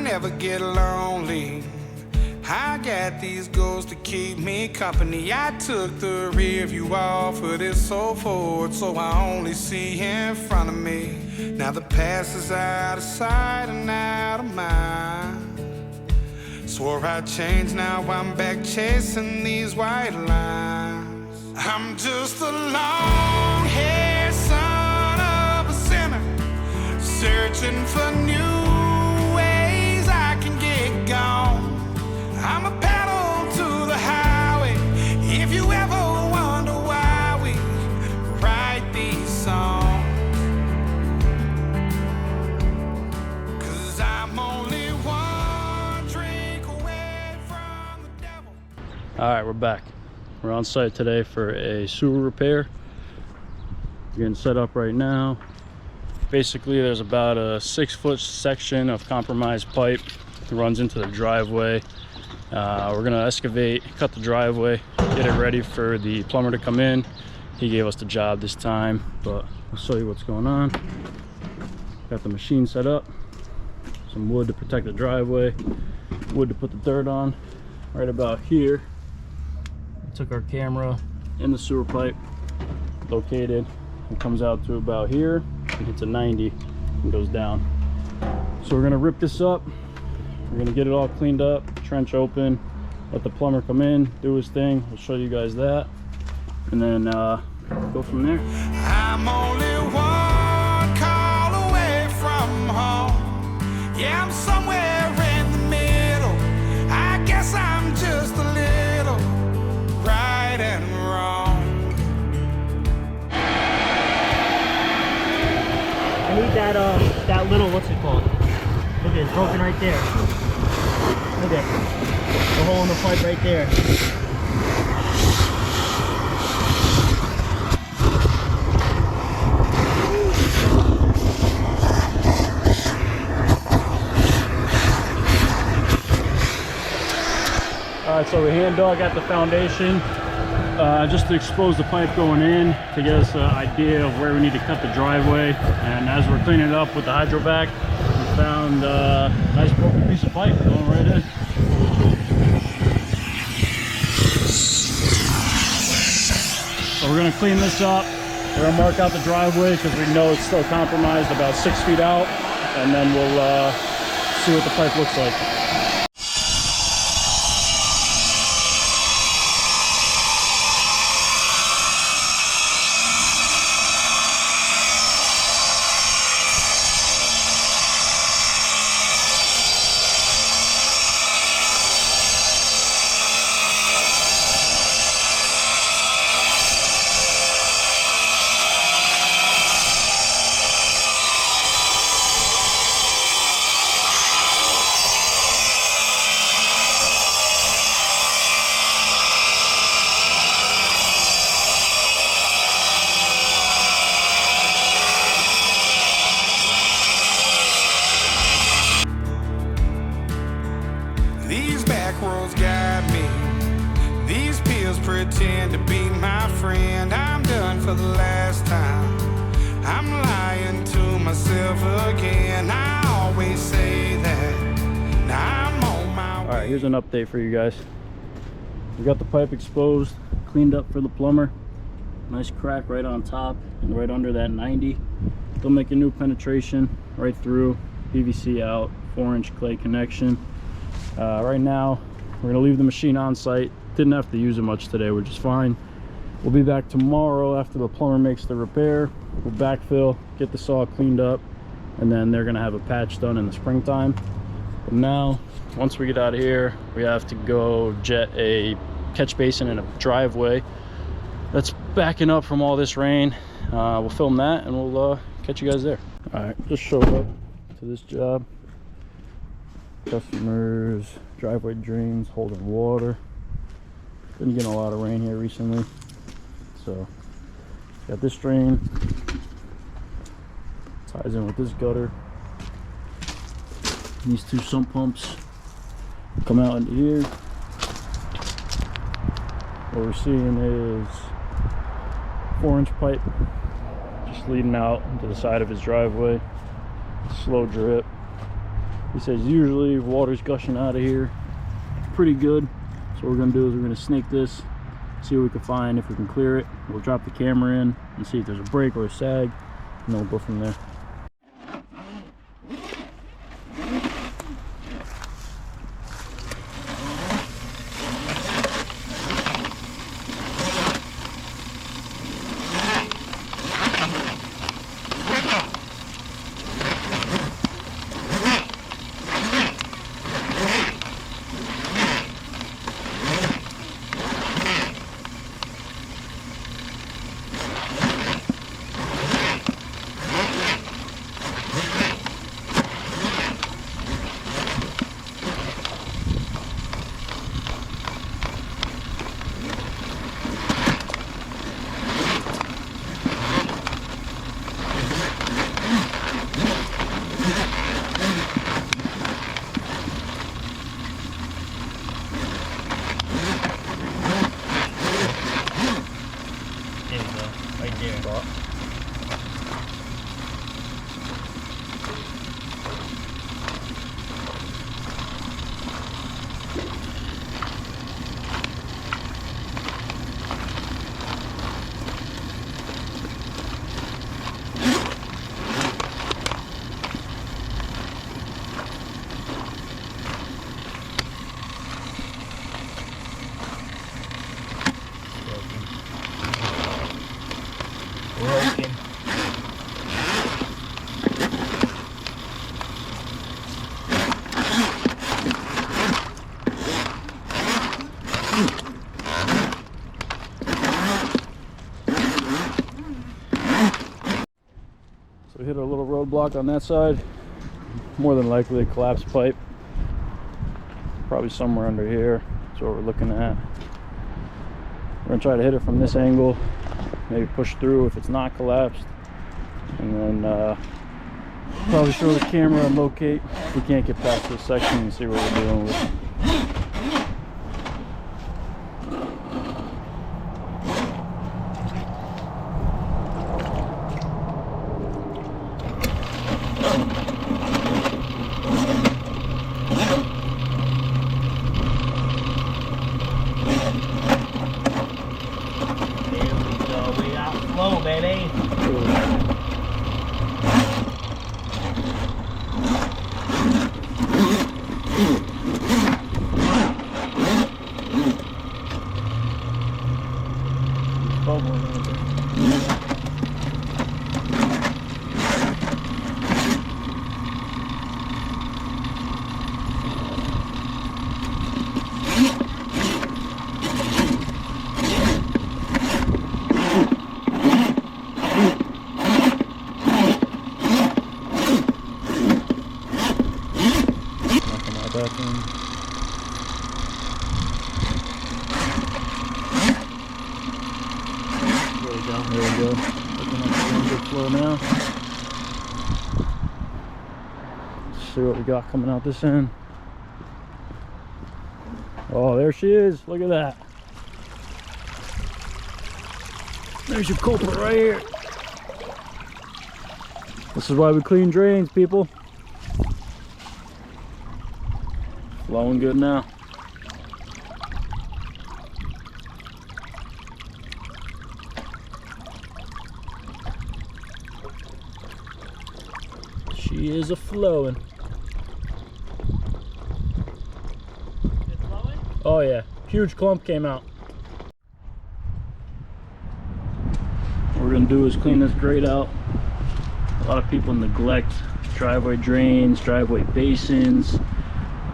never get lonely. I got these goals to keep me company. I took the rear view off of this old Ford, so I only see in front of me. Now the past is out of sight and out of mind. Swore I'd change, now I'm back chasing these white lines. I'm just a long-haired son of a sinner, searching for new ways I can get gone. I'm a pedal to the highway. If you ever wonder why we write these songs, 'cause I'm only one drink away from the devil. All right, we're back. We're on site today for a sewer repair. Getting set up right now. Basically, there's about a 6-foot section of compromised pipe that runs into the driveway. We're gonna excavate, cut the driveway, get it ready for the plumber to come in. He gave us the job this time, but I'll show you what's going on. Got the machine set up, some wood to protect the driveway, wood to put the dirt on. Right about here, took our camera in the sewer pipe, located. It comes out to about here, and hits a 90 and goes down. So we're gonna rip this up. We're gonna get it all cleaned up, trench open, let the plumber come in, do his thing. I'll show you guys that, and then go from there. I'm only one call away from home. Yeah, I'm somewhere in the middle. I guess I'm just a little right and wrong. I need that little, what's it called? Look at it, it's broken right there. Look at it. The hole in the pipe right there. All right, so we hand dug at the foundation just to expose the pipe going in, to get us an idea of where we need to cut the driveway. And as we're cleaning it up with the hydrovac, we found a nice broken piece of pipe going right in. So we're gonna clean this up. We're gonna mark out the driveway because we know it's still compromised about 6 feet out, and then we'll see what the pipe looks like. These back roads got me. These pills pretend to be my friend. I'm done for the last time. I'm lying to myself again. I always say that. Now I'm on my way. All right, here's an update for you guys. We got the pipe exposed, cleaned up for the plumber. Nice crack right on top and right under that 90. They'll make a new penetration right through, PVC out, 4-inch clay connection. Right now, we're gonna leave the machine on site. Didn't have to use it much today, which is fine. We'll be back tomorrow after the plumber makes the repair. We'll backfill, get this all cleaned up, and then they're gonna have a patch done in the springtime. But now, once we get out of here, we have to go jet a catch basin in a driveway that's backing up from all this rain. We'll film that and we'll catch you guys there. All right, just showed up to this job. Customers, driveway drains holding water. Been getting a lot of rain here recently, so got this drain, ties in with this gutter. These two sump pumps come out into here. What we're seeing is 4-inch pipe just leading out to the side of his driveway. Slow drip. He says usually water's gushing out of here pretty good. So what we're gonna do is we're gonna snake this, see what we can find. If we can clear it, we'll drop the camera in and see if there's a break or a sag, and then we'll go from there. Broken. So we hit a little roadblock on that side. More than likely a collapsed pipe. Probably somewhere under here. That's what we're looking at. We're gonna try to hit it from this angle. Maybe push through if it's not collapsed. And then probably show the camera and locate if we can't get past this section and see what we're dealing with. Flow, baby. There we go. Looking at the good flow now. Let's see what we got coming out this end. Oh, there she is. Look at that. There's your culprit right here. This is why we clean drains, people. Flowing good now. She is a flowing. It's flowing? Oh yeah, huge clump came out. What we're gonna do is clean this grate out. A lot of people neglect driveway drains, driveway basins.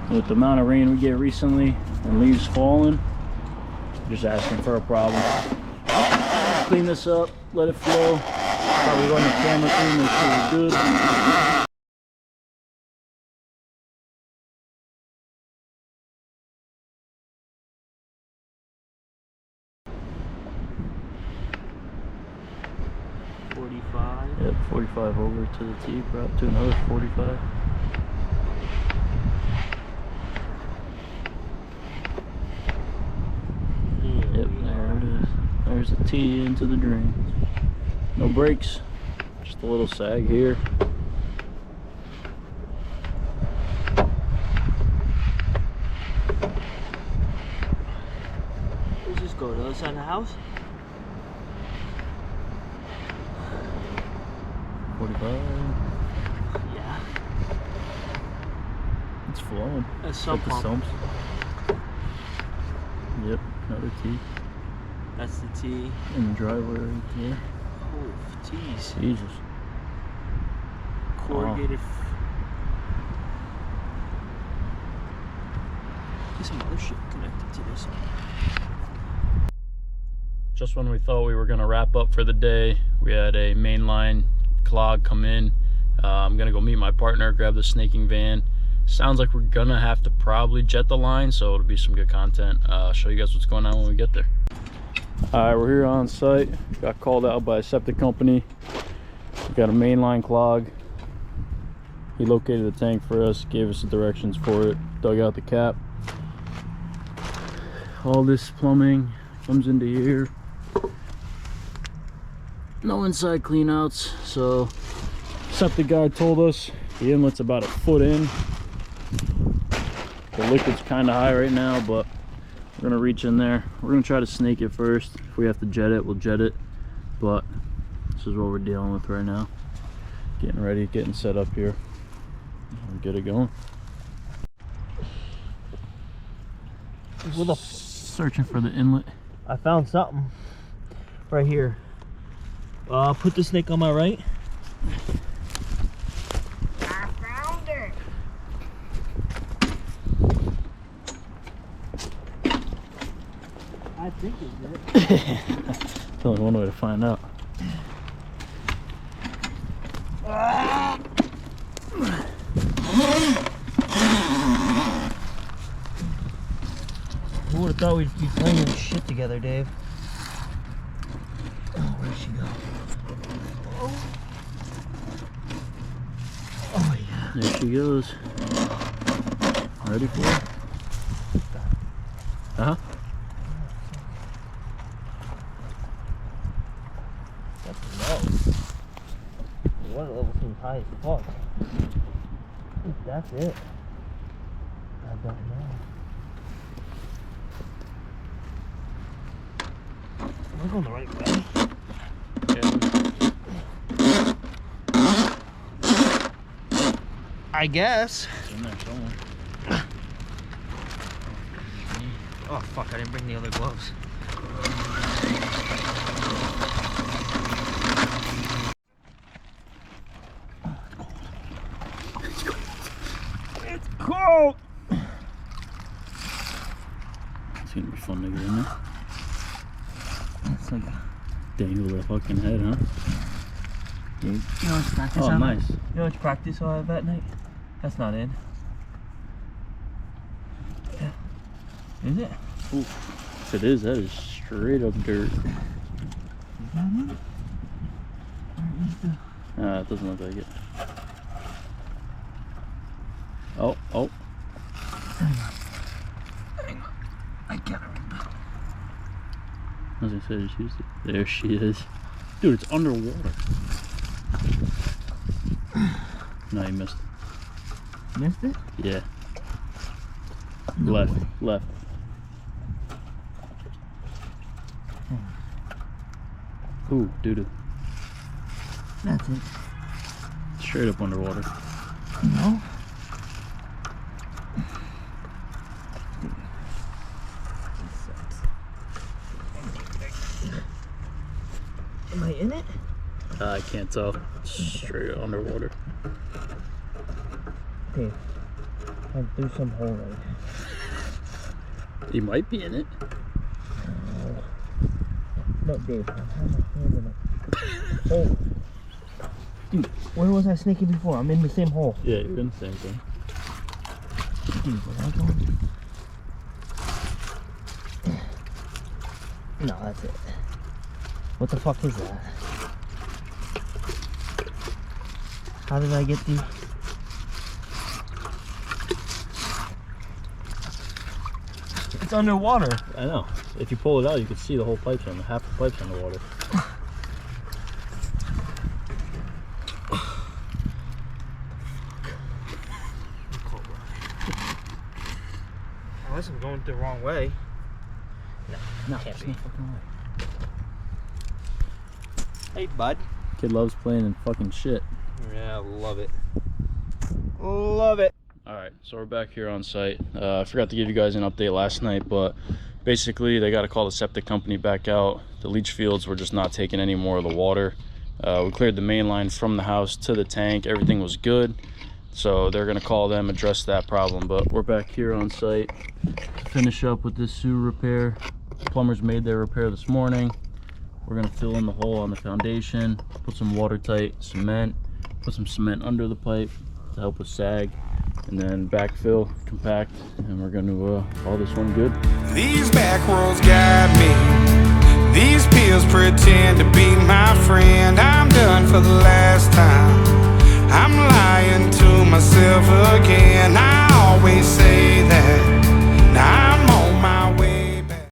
With the amount of rain we get recently and leaves falling, just asking for a problem. Clean this up, let it flow. Probably run the camera through, make sure it's good. Yep, 45 over to the T, brought to another 45. Yep, there it is. There's the T into the drain. No brakes, just a little sag here. go to the other side of the house? 45. Yeah. It's flowing. That's some Got the pump. sumps. Yep, another T. That's the T. In the driveway right there. Oh, T's. Jesus. Corrugated. There's some other shit connected to this. Just when we thought we were gonna wrap up for the day, we had a mainline clog come in. I'm gonna go meet my partner, grab the snaking van. Sounds like we're gonna have to probably jet the line, so it'll be some good content. I'll show you guys what's going on when we get there. All right, we're here on site. Got called out by a septic company. We got a mainline clog. He located the tank for us, gave us the directions for it, dug out the cap. All this plumbing comes into here. No inside cleanouts, so septic guy told us the inlet's about a foot in. The liquid's kind of high right now, but we're gonna reach in there. We're gonna try to snake it first. If we have to jet it, we'll jet it. But this is what we're dealing with right now. Getting ready, getting set up here. We'll get it going. Searching for the inlet. I found something right here. Put the snake on my right. I found it. I think it's There's only one way to find out. Who would have thought we'd be playing this shit together, Dave? Oh, where'd she go? Oh yeah. There she goes. Ready for it? Uh-huh. That's low. The water level seems high as fuck. If that's it. I don't know. Am I going the right way? I guess. It's in there somewhere. Oh fuck, I didn't bring the other gloves. It's cold! It's gonna be fun to get in there. It's like, Dangle the fucking head, huh? dude, you know what's practice Oh, on? nice. You know which practice I'll have that night? That's not in. Yeah. Is it? Ooh. If it is, that is straight up dirt. It doesn't look like it. Oh, oh. Hang on. I got her. As I said, just used it. There she is. Dude, it's underwater. No, you missed it. Missed it? Yeah. No Left. way. Left. Ooh, doo-doo. That's it. Straight up underwater. No. Am I in it? I can't tell. Straight underwater. Dave, I'm through some hole right You might be in it. now. No, Dave, I have my hand in it. Oh. Dude, where was I snaking before? I'm in the same hole. Yeah, you're in the same thing. Dude, where am I going? No, that's it. What the fuck is that? How did I get the... It's underwater. I know. If you pull it out, you can see the whole pipe's on. Half the pipe's underwater. Unless I'm going the wrong way. No, Can't there's be. no fucking way. Hey, bud. Kid loves playing in fucking shit. Yeah, love it. Love it. All right, so we're back here on site. I forgot to give you guys an update last night, but basically they got to call the septic company back out. The leach fields were just not taking any more of the water. We cleared the main line from the house to the tank. Everything was good. So they're gonna call them, address that problem. But we're back here on site to finish up with this sewer repair. Plumbers made their repair this morning. We're gonna fill in the hole on the foundation, put some watertight cement, put some cement under the pipe to help with sag, and then backfill, compact, and we're gonna call this one good. These back roads got me. These pills pretend to be my friend. I'm done for the last time.